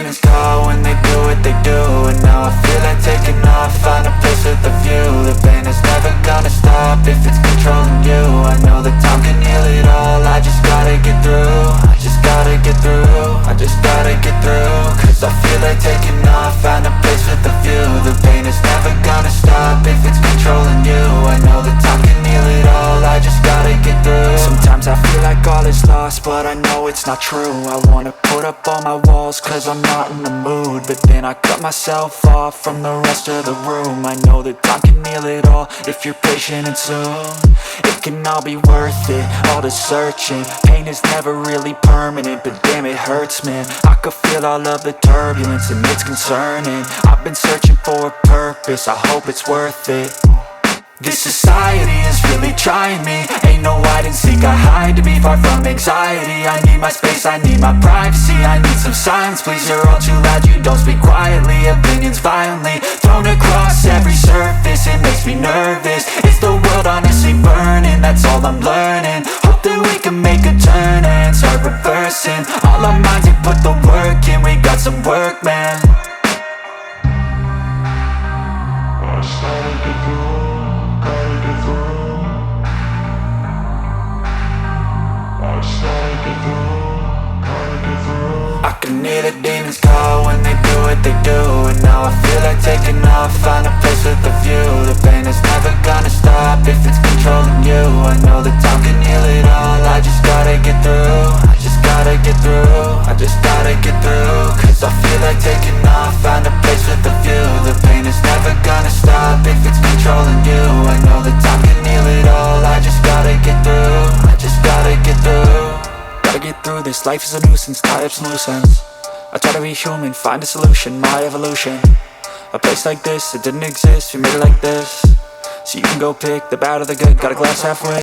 demons call when they do what they do. And now I feel like taking off, find a place with a view. The pain is never gonna stop if it's controlling you. I know that time can heal it all, I just gotta get through. I just gotta get through, I just gotta get through. Cause I feel like taking off, find a place with a view. The pain is never gonna stop if it's controlling you. I know that time can heal it all, I just gotta get through. Sometimes I feel like all is lost, but I know it's not true. I wanna put up all my walls cause I'm not in the mood, but then I cut myself off from the rest of the room. I know that time can heal it all if you're patient and soon. It can all be worth it, all the searching. Pain is never really permanent, but damn it hurts, man. I could feel all of the turbulence and it's concerning. I've been searching for a purpose, I hope it's worth it. This society is really trying me. Ain't no hide and seek, I hide to be far from anxiety. I need my space, I need my privacy. I need some silence, please, you're all too loud. You don't speak quietly, opinions violently thrown across every surface. It makes me nervous, it's the world honestly burning. That's all I'm learning, hope that we can make a turn and start reversing. All our minds, we put the work in, we got some work, man. I started to grow. I can hear the demons call when they do what they do. And now I feel like taking off, find a place with a view. The pain is never gonna stop if it's controlling you. I know that time can heal it all, I just gotta get through. I just gotta get through, I just gotta get through. Cause I feel like taking off, find a place with a view. The pain is never gonna stop if it's controlling you. I know that time can heal it all, I just gotta get through. I just gotta get through. Gotta get through this, life is a nuisance, tie up some loose ends. I try to be human, find a solution, my evolution. A place like this, it didn't exist, we made it like this. So you can go pick the bad or the good, got a glass halfway.